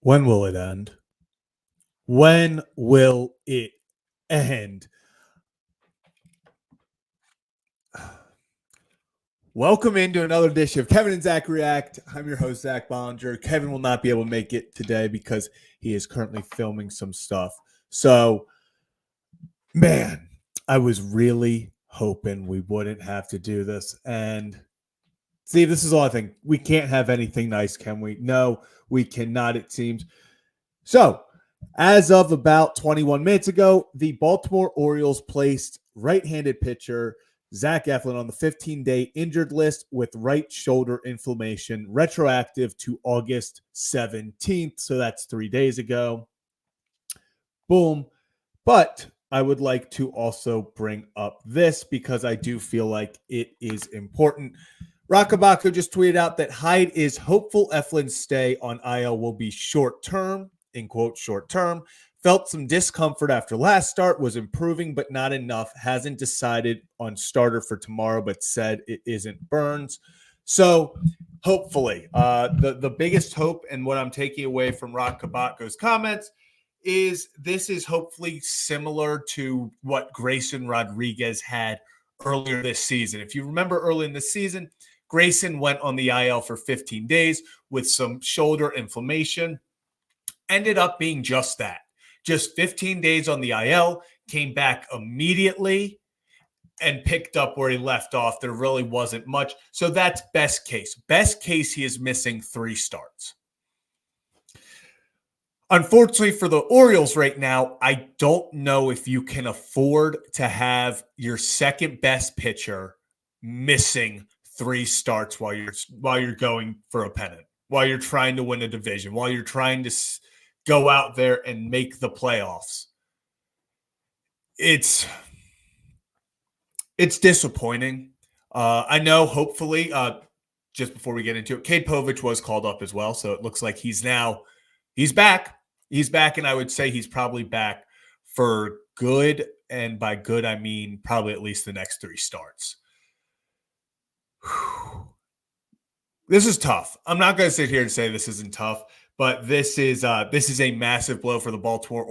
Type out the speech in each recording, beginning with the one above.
When will it end? When will it end? Welcome into another edition of Kevin and Zach React. I'm your host, Zach Bollinger. Kevin will not be able to make it today because he is currently filming some stuff. So, man, I was really hoping we wouldn't have to do this. And see, this is all I think. We can't have anything nice, can we? No, we cannot, it seems. So, as of about 21 minutes ago, the Baltimore Orioles placed right-handed pitcher Zach Eflin on the 15-day injured list with right shoulder inflammation, retroactive to August 17th. So that's 3 days ago. Boom. But I would like to also bring up this because I do feel like it is important. Rockabako just tweeted out that Hyde is hopeful Eflin's stay on IL will be short-term, in quote, short-term. Felt some discomfort after last start, was improving, but not enough. Hasn't decided on starter for tomorrow, but said it isn't Burns. So hopefully, the biggest hope and what I'm taking away from Rock Kabako's comments is this is hopefully similar to what Grayson Rodriguez had earlier this season. If you remember early in the season, Grayson went on the IL for 15 days with some shoulder inflammation. Ended up being just that. Just 15 days on the IL, came back immediately and picked up where he left off. There really wasn't much. So that's best case. Best case, he is missing 3 starts. Unfortunately for the Orioles right now, I don't know if you can afford to have your second best pitcher missing 3 starts while you're going for a pennant, while you're trying to win a division, while you're trying to go out there and make the playoffs. It's disappointing. I know, hopefully, just before we get into it, Kade Povich was called up as well, so it looks like he's back. He's back, and I would say he's probably back for good, and by good, I mean probably at least the next 3 starts. Whew. This is tough. I'm not going to sit here and say this isn't tough, but this is a massive blow for the Baltimore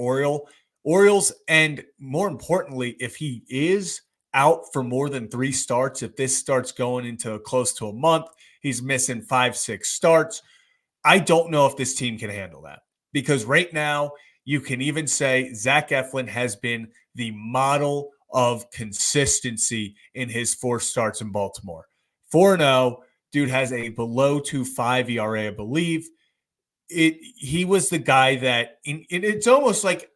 Orioles, and more importantly, if he is out for more than 3 starts, if this starts going into close to a month, he's missing 5-6 starts. I don't know if this team can handle that because right now you can even say Zach Eflin has been the model of consistency in his 4 starts in Baltimore. 4-0. Dude has a below 2.5 ERA, I believe. He was the guy that it's almost like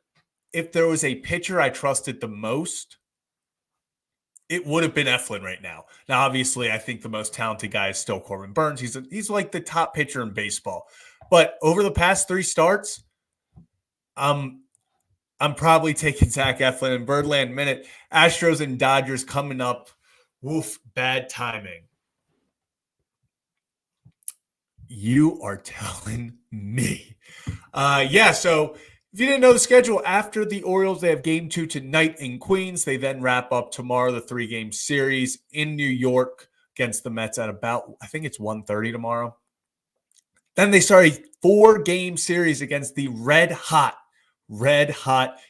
if there was a pitcher I trusted the most, it would have been Eflin right now. Now, obviously, I think the most talented guy is still Corbin Burns. He's like the top pitcher in baseball. But over the past 3 starts, I'm probably taking Zach Eflin in Birdland minute. Astros and Dodgers coming up. Woof, bad timing. You are telling me. So if you didn't know the schedule, after the Orioles, they have game 2 tonight in Queens. They then wrap up tomorrow, the 3-game series in New York against the Mets at about, I think it's 1:30 tomorrow. Then they start a 4-game series against the red hot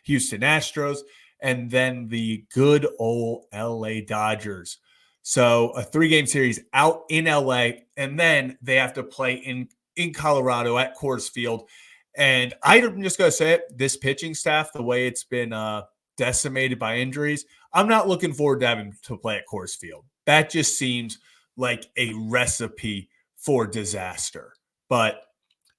Houston Astros, and then the good old LA Dodgers. So a 3-game series out in LA, and then they have to play in Colorado at Coors Field. And I'm just going to say it, this pitching staff, the way it's been decimated by injuries, I'm not looking forward to having to play at Coors Field. That just seems like a recipe for disaster. But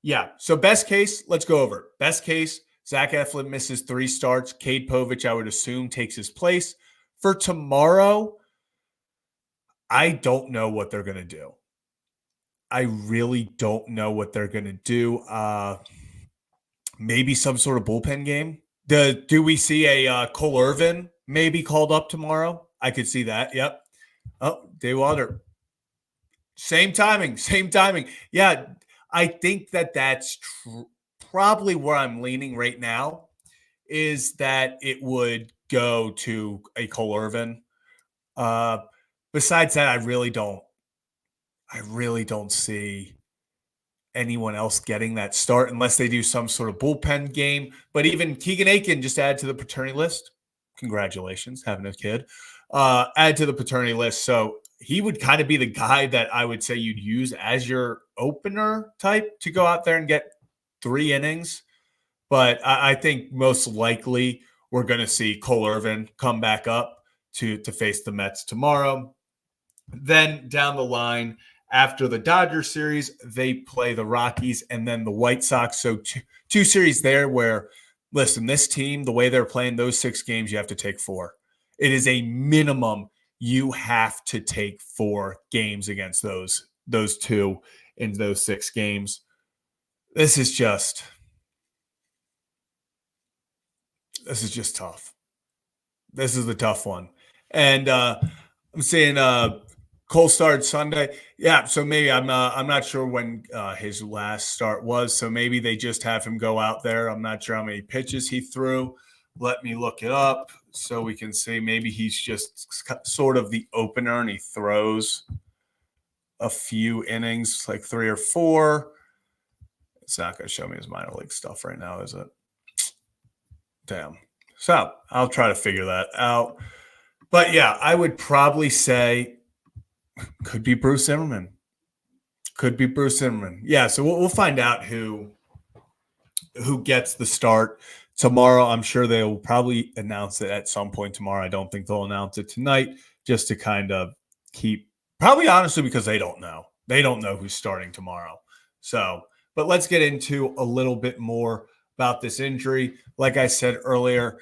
yeah, so best case, let's go over it. Best case, Zach Eflin misses 3 starts. Kade Povich, I would assume, takes his place. For tomorrow, I don't know what they're going to do. I really don't know what they're going to do. Maybe some sort of bullpen game. Do we see a Cole Irvin maybe called up tomorrow? I could see that. Yep. Oh, Daywater. Same timing. Yeah, I think that's probably where I'm leaning right now is that it would go to a Cole Irvin. Besides that, I really don't see anyone else getting that start unless they do some sort of bullpen game. But even Keegan Aiken just add to the paternity list. Congratulations, having a kid. Add to the paternity list. So he would kind of be the guy that I would say you'd use as your opener type to go out there and get 3 innings. But I think most likely we're going to see Cole Irvin come back up to face the Mets tomorrow. Then down the line, after the Dodgers series, they play the Rockies and then the White Sox. So two series there where, listen, this team, the way they're playing those 6 games, you have to take 4. It is a minimum. You have to take 4 games against those 2 in those 6 games. This is just tough. This is the tough one. And I'm saying Cole started Sunday. Yeah, so maybe I'm not sure when his last start was. So maybe they just have him go out there. I'm not sure how many pitches he threw. Let me look it up so we can see. Maybe he's just sort of the opener and he throws a few innings, like 3 or 4. It's not going to show me his minor league stuff right now, is it? Damn. So I'll try to figure that out. But yeah, I would probably say could be Bruce Zimmerman. Yeah, so we'll find out who gets the start tomorrow. I'm sure they'll probably announce it at some point tomorrow. I don't think they'll announce it tonight, just to kind of keep, probably honestly because they don't know. They don't know who's starting tomorrow. So, but let's get into a little bit more about this injury. Like I said earlier,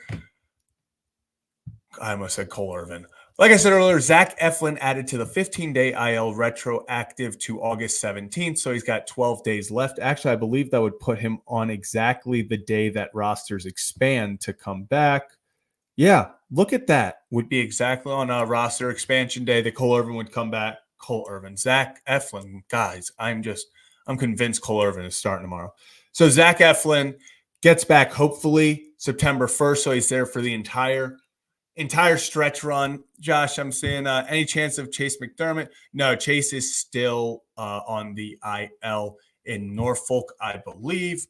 I almost said Cole Irvin. Like I said earlier, Zach Eflin added to the 15-day IL retroactive to August 17th, so he's got 12 days left. Actually, I believe that would put him on exactly the day that rosters expand to come back. Yeah, look at that. Would be exactly on a roster expansion day that Cole Irvin would come back. Cole Irvin, Zach Eflin, guys, I'm convinced Cole Irvin is starting tomorrow. So Zach Eflin gets back hopefully September 1st, so he's there for the entire stretch run. Josh, I'm saying any chance of Chase McDermott? No, Chase is still on the IL in Norfolk, I believe.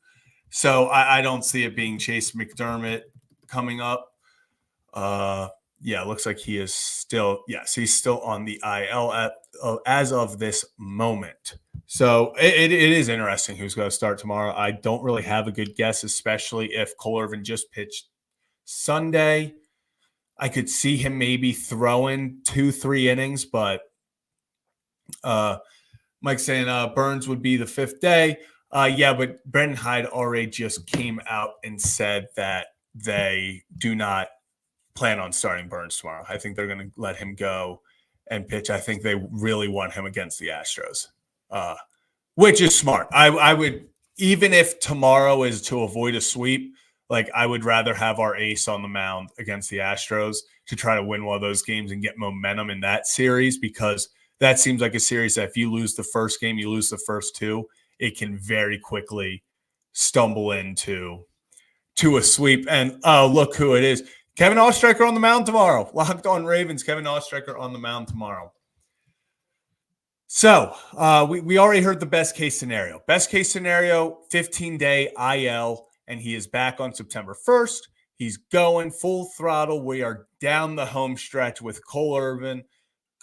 So I don't see it being Chase McDermott coming up. Yeah, it looks like he is still, yes, he's still on the IL as of this moment. So it is interesting who's going to start tomorrow. I don't really have a good guess, especially if Cole Irvin just pitched Sunday. I could see him maybe throwing 2-3 innings, but Mike's saying Burns would be the 5th day. Yeah, but Brendan Hyde already just came out and said that they do not plan on starting Burns tomorrow. I think they're going to let him go and pitch. I think they really want him against the Astros, which is smart. I would, even if tomorrow is to avoid a sweep, like I would rather have our ace on the mound against the Astros to try to win one of those games and get momentum in that series, because that seems like a series that if you lose the first game, you lose the first 2, it can very quickly stumble into a sweep. And oh, look who it is. Kevin Oestreicher on the mound tomorrow. Locked on Ravens, Kevin Oestreicher on the mound tomorrow. So we already heard the best case scenario. Best case scenario, 15-day IL, and he is back on September 1st. He's going full throttle. We are down the home stretch with Cole Irvin.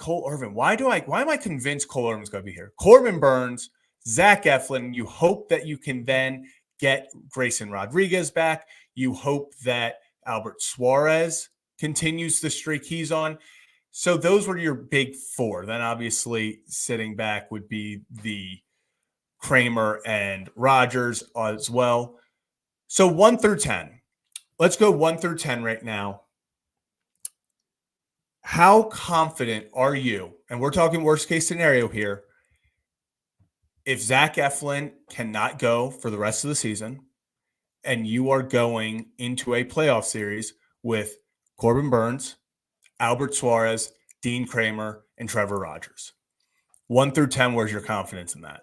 Why am I convinced Cole Irvin's going to be here? Corbin Burns, Zach Eflin. You hope that you can then get Grayson Rodriguez back. You hope that Albert Suarez continues the streak he's on. So those were your big 4. Then obviously sitting back would be the Kramer and Rogers as well. So 1 through 10. Let's go 1 through 10 right now. How confident are you? And we're talking worst case scenario here. If Zach Eflin cannot go for the rest of the season and you are going into a playoff series with Corbin Burns, Albert Suarez, Dean Kramer, and Trevor Rogers. 1 through 10, where's your confidence in that?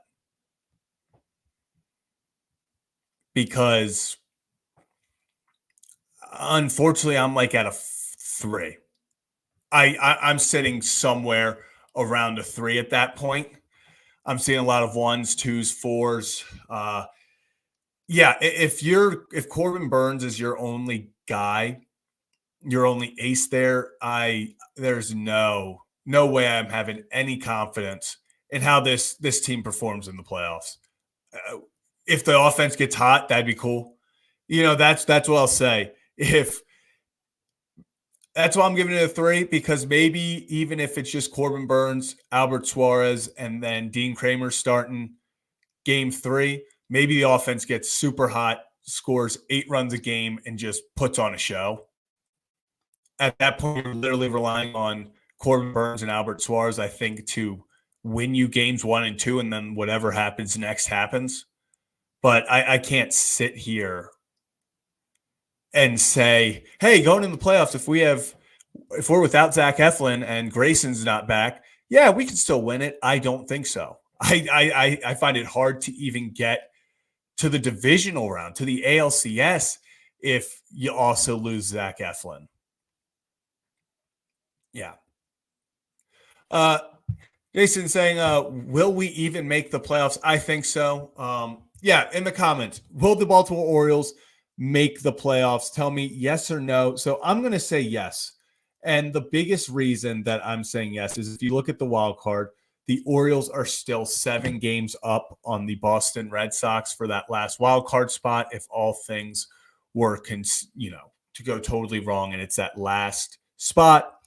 Because unfortunately, I'm like at a 3. I'm sitting somewhere around a 3 at that point. I'm seeing a lot of 1s, 2s, 4s. Yeah, if Corbin Burnes is your only guy, your only ace there, there's no way I'm having any confidence in how this team performs in the playoffs. If the offense gets hot, that'd be cool. That's what I'll say. That's why I'm giving it a 3, because maybe even if it's just Corbin Burnes, Albert Suarez, and then Dean Kramer starting game 3, maybe the offense gets super hot, scores 8 runs a game, and just puts on a show. At that point, you're literally relying on Corbin Burnes and Albert Suarez, I think, to win you games 1 and 2, and then whatever happens next happens. But I can't sit here and say, hey, going in the playoffs, if we're without Zach Eflin and Grayson's not back, yeah, we can still win it. I don't think so. I find it hard to even get to the divisional round, to the ALCS, if you also lose Zach Eflin. Yeah. Jason saying, will we even make the playoffs? I think so. Yeah, in the comments, will the Baltimore Orioles make the playoffs? Tell me yes or no. So I'm going to say yes. And the biggest reason that I'm saying yes is if you look at the wild card, the Orioles are still 7 games up on the Boston Red Sox for that last wild card spot. If all things were, to go totally wrong and it's that last spot,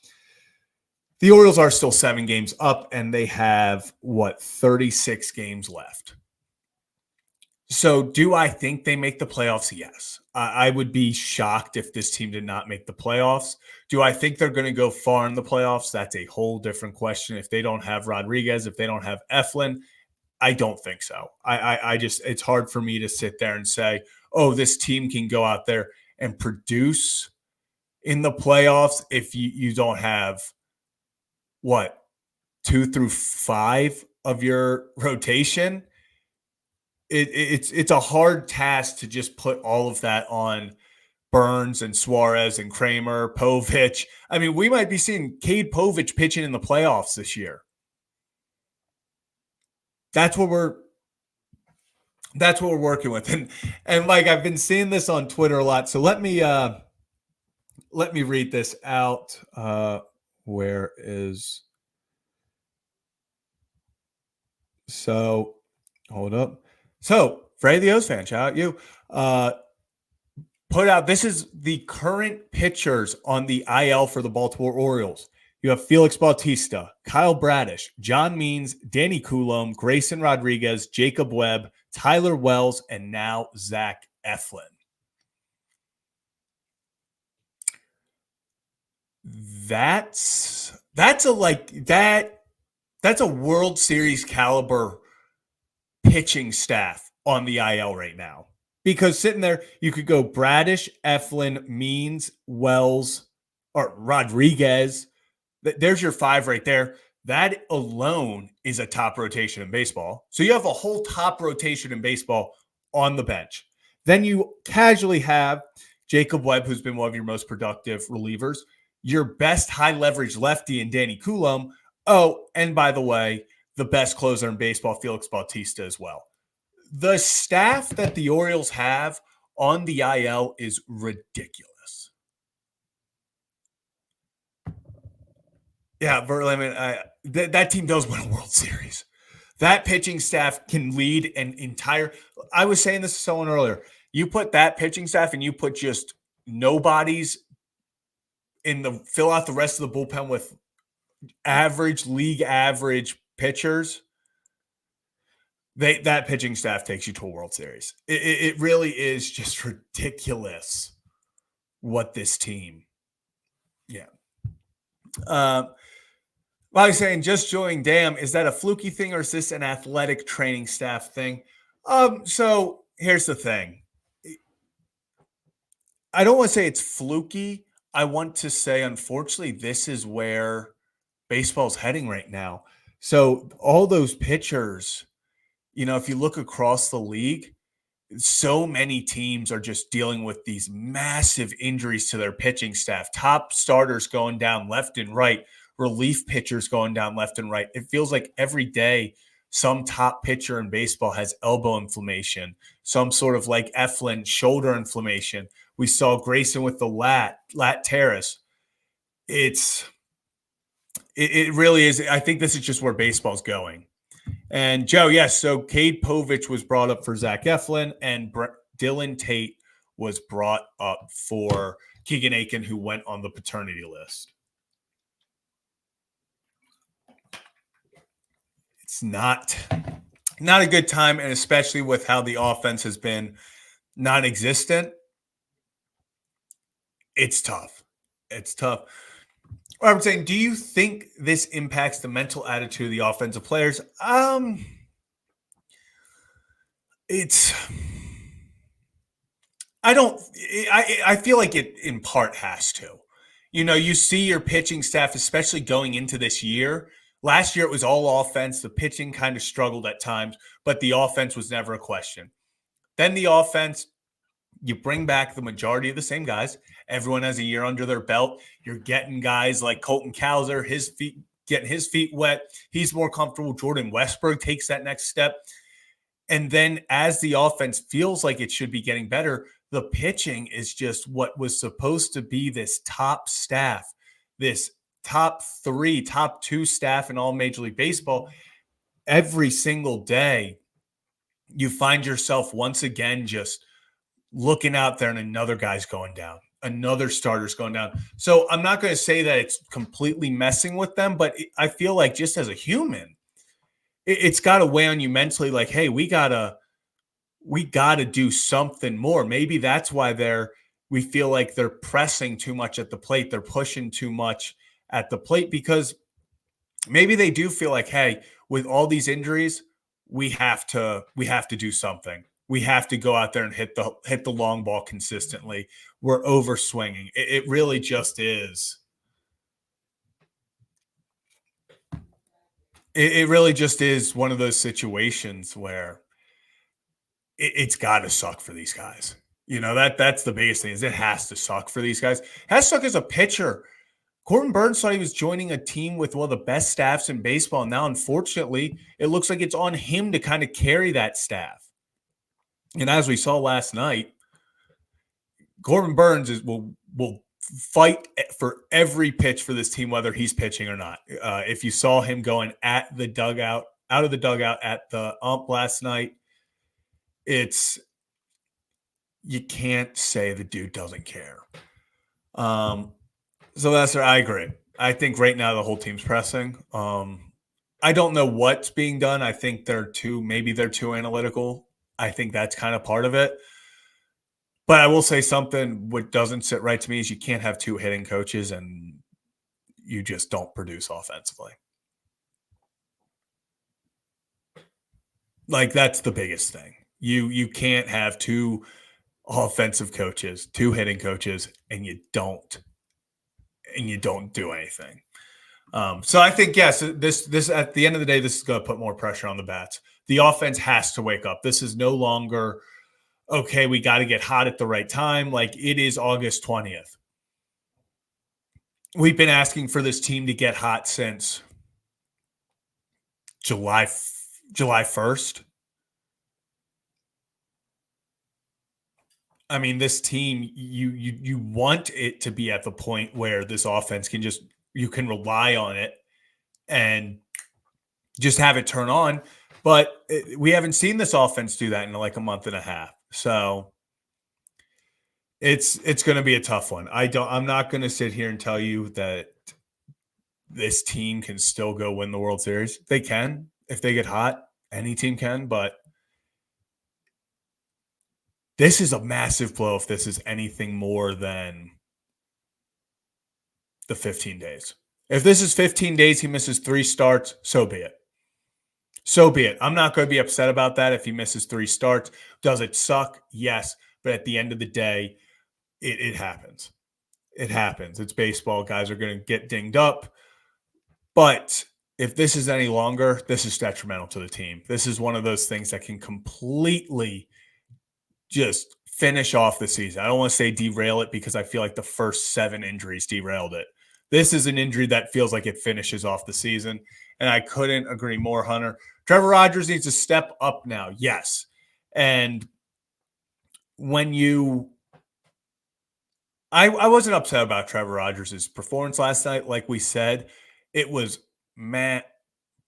the Orioles are still 7 games up and they have 36 games left. So do I think they make the playoffs? Yes. I would be shocked if this team did not make the playoffs. Do I think they're going to go far in the playoffs? That's a whole different question. If they don't have Rodriguez, if they don't have Eflin, I don't think so. I just, it's hard for me to sit there and say, oh, this team can go out there and produce in the playoffs if you don't have 2 through 5 of your rotation. It's a hard task to just put all of that on Burnes and Suarez and Kramer, Povich. I mean, we might be seeing Kade Povich pitching in the playoffs this year. That's what we're working with. And like I've been seeing this on Twitter a lot. So let me read this out. Where is so hold up. So, Freddie the O's fan, shout out you. Put out, this is the current pitchers on the IL for the Baltimore Orioles. You have Felix Bautista, Kyle Bradish, John Means, Danny Coulombe, Grayson Rodriguez, Jacob Webb, Tyler Wells, and now Zach Eflin. That's a World Series caliber pitching staff on the IL right now. Because sitting there, you could go Bradish, Eflin, Means, Wells, or Rodriguez. There's your 5 right there. That alone is a top rotation in baseball. So you have a whole top rotation in baseball on the bench. Then you casually have Jacob Webb, who's been one of your most productive relievers, your best high leverage lefty in Danny Coulombe. Oh, and by the way, the best closer in baseball, Felix Bautista, as well. The staff that the Orioles have on the IL is ridiculous. Yeah, Verlander, that team does win a World Series. That pitching staff can lead an entire – I was saying this to someone earlier. You put that pitching staff and you put just nobodies fill out the rest of the bullpen with league average pitchers – that pitching staff takes you to a World Series. It really is just ridiculous what this team. Yeah. I was saying, just joining. Damn, is that a fluky thing or is this an athletic training staff thing? So here's the thing. I don't want to say it's fluky. I want to say, unfortunately, this is where baseball's heading right now. So all those pitchers. If you look across the league, so many teams are just dealing with these massive injuries to their pitching staff. Top starters going down left and right, relief pitchers going down left and right. It feels like every day some top pitcher in baseball has elbow inflammation, some sort of like Eflin shoulder inflammation. We saw Grayson with the lat teres. It really is. I think this is just where baseball's going. And Joe, yes, so Kade Povich was brought up for Zach Eflin, and Dylan Tate was brought up for Keegan Aiken, who went on the paternity list. It's not a good time, and especially with how the offense has been non-existent, it's tough. It's tough. I'm saying, do you think this impacts the mental attitude of the offensive players? I feel like it in part has to. You see your pitching staff, especially going into this year. Last year, it was all offense. The pitching kind of struggled at times, but the offense was never a question. Then the offense, you bring back the majority of the same guys. Everyone has a year under their belt. You're getting guys like Colton Cowser, getting his feet wet. He's more comfortable. Jordan Westburg takes that next step. And then as the offense feels like it should be getting better, the pitching is just what was supposed to be this top staff, this top 3, top 2 staff in all Major League Baseball. Every single day, you find yourself once again just looking out there and another guy's going down, another starter's going down. So I'm not going to say that it's completely messing with them, but I feel like just as a human, it's got to weigh on you mentally. Like, hey, we gotta do something more. Maybe that's why we feel like they're pressing too much at the plate. They're pushing too much at the plate because maybe they do feel like, hey, with all these injuries, we have to do something. We have to go out there and hit the long ball consistently. We're over swinging. It really just is. It really just is one of those situations where it's got to suck for these guys. That's the biggest thing is it has to suck for these guys. It has to suck as a pitcher. Corbin Burns thought he was joining a team with one of the best staffs in baseball. Now, unfortunately, it looks like it's on him to kind of carry that staff. And as we saw last night, Corbin Burns will fight for every pitch for this team, whether he's pitching or not. If you saw him going out of the dugout at the ump last night, you can't say the dude doesn't care. So that's where I agree. I think right now the whole team's pressing. I don't know what's being done. I think they're too analytical. I think that's kind of part of it. But I will say something what doesn't sit right to me is you can't have 2 hitting coaches and you just don't produce offensively. Like that's the biggest thing. You can't have 2 offensive coaches, 2 hitting coaches, and you don't do anything. So I think, yes, this at the end of the day, this is going to put more pressure on the bats. The offense has to wake up. This is no longer, okay, we got to get hot at the right time. Like it is August 20th. We've been asking for this team to get hot since July 1st. I mean, this team, you want it to be at the point where this offense you can rely on it and just have it turn on. But we haven't seen this offense do that in like a month and a half. So it's going to be a tough one. I'm not going to sit here and tell you that this team can still go win the World Series. They can. If they get hot, any team can, but this is a massive blow if this is anything more than the 15 days. If this is 15 days, he misses 3 starts, so be it. So be it. I'm not going to be upset about that if he misses 3 starts. Does it suck? Yes. But at the end of the day, it happens. It happens. It's baseball. Guys are going to get dinged up. But if this is any longer, this is detrimental to the team. This is one of those things that can completely just finish off the season. I don't want to say derail it because I feel like the first 7 injuries derailed it. This is an injury that feels like it finishes off the season. And I couldn't agree more, Hunter. Trevor Rogers needs to step up now. Yes. And when I wasn't upset about Trevor Rogers' performance last night. Like we said, it was meh,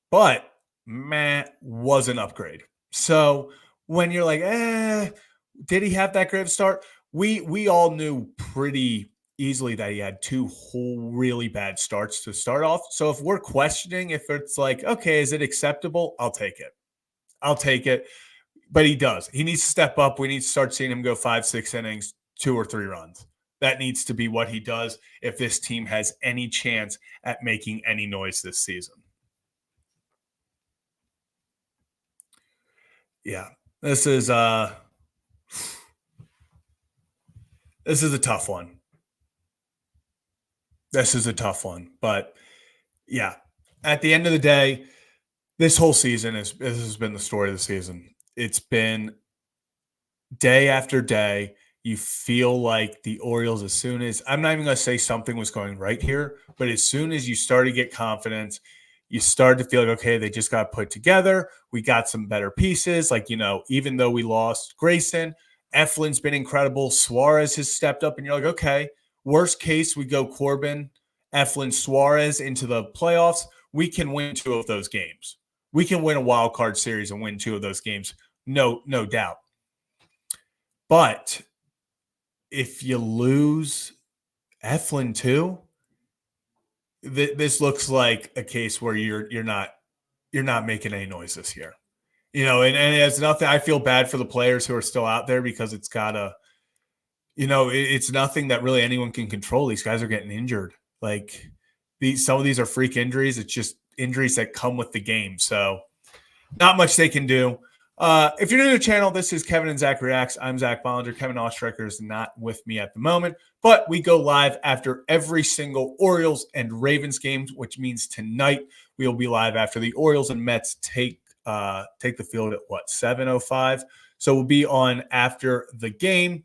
but meh was an upgrade. So when you're like, did he have that great start? We all knew pretty easily that he had two whole really bad starts to start off. So if we're questioning if it's like, okay, is it acceptable? I'll take it. I'll take it. But he does. He needs to step up. We need to start seeing him go 5-6 innings, 2 or 3 runs. That needs to be what he does if this team has any chance at making any noise this season. Yeah. This is a tough one. This is a tough one. But yeah, at the end of the day, this whole season this has been the story of the season. It's been day after day. You feel like the Orioles, as soon as, I'm not even going to say something was going right here, but as soon as you start to get confidence, you start to feel like, okay, they just got put together. We got some better pieces. Like, even though we lost Grayson, Eflin's been incredible. Suarez has stepped up, and you're like, okay, worst case, we go Corbin, Eflin, Suarez into the playoffs. We can win 2 of those games. We can win a wild card series and win 2 of those games. No doubt. But if you lose Eflin too, this looks like a case where you're not making any noise this year. And it's nothing. I feel bad for the players who are still out there because it's it's nothing that really anyone can control. These guys are getting injured. Like some of these are freak injuries. It's just injuries that come with the game. So not much they can do. If you're new to the channel, this is Kevin and Zach Reacts. I'm Zach Bollinger. Kevin Ostreicher is not with me at the moment, but we go live after every single Orioles and Ravens games, which means tonight we will be live after the Orioles and Mets take the field at 7:05. So we'll be on after the game.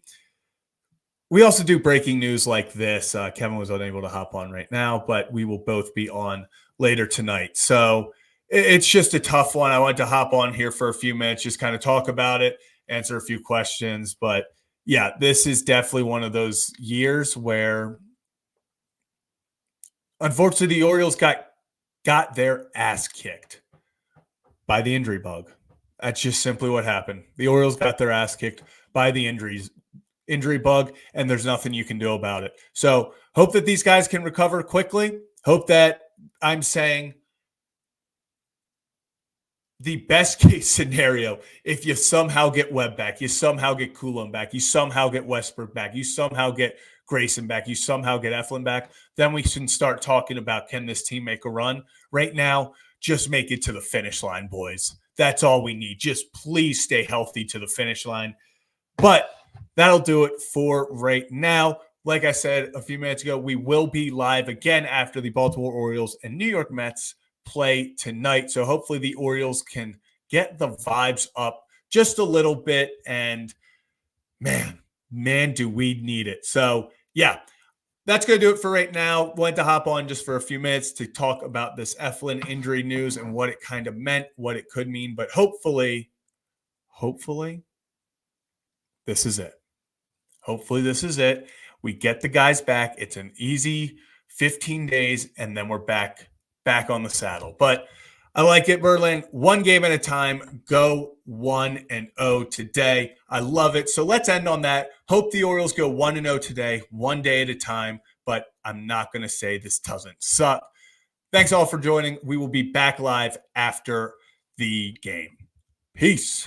We also do breaking news like this. Kevin was unable to hop on right now, but we will both be on later tonight. So it's just a tough one. I wanted to hop on here for a few minutes, just kind of talk about it, answer a few questions. But yeah, this is definitely one of those years where, unfortunately, the Orioles got their ass kicked by the injury bug. That's just simply what happened. The Orioles got their ass kicked by the injury bug, and there's nothing you can do about it. So hope that these guys can recover quickly. Hope that I'm saying the best case scenario, if you somehow get Webb back, you somehow get Coulomb back, you somehow get Westbrook back, you somehow get Grayson back, you somehow get Eflin back, then we can start talking about, can this team make a run? Right now, just make it to the finish line, boys. That's all we need. Just please stay healthy to the finish line. But that'll do it for right now. Like I said a few minutes ago, we will be live again after the Baltimore Orioles and New York Mets play tonight. So hopefully the Orioles can get the vibes up just a little bit. And man, do we need it. So yeah, that's going to do it for right now. Wanted to hop on just for a few minutes to talk about this Eflin injury news and what it kind of meant, what it could mean. But hopefully, this is it. Hopefully this is it. We get the guys back. It's an easy 15 days, and then we're back on the saddle. But I like it, Berlin. One game at a time. Go 1-0 today. I love it. So let's end on that. Hope the Orioles go 1-0 today, one day at a time. But I'm not going to say this doesn't suck. Thanks all for joining. We will be back live after the game. Peace.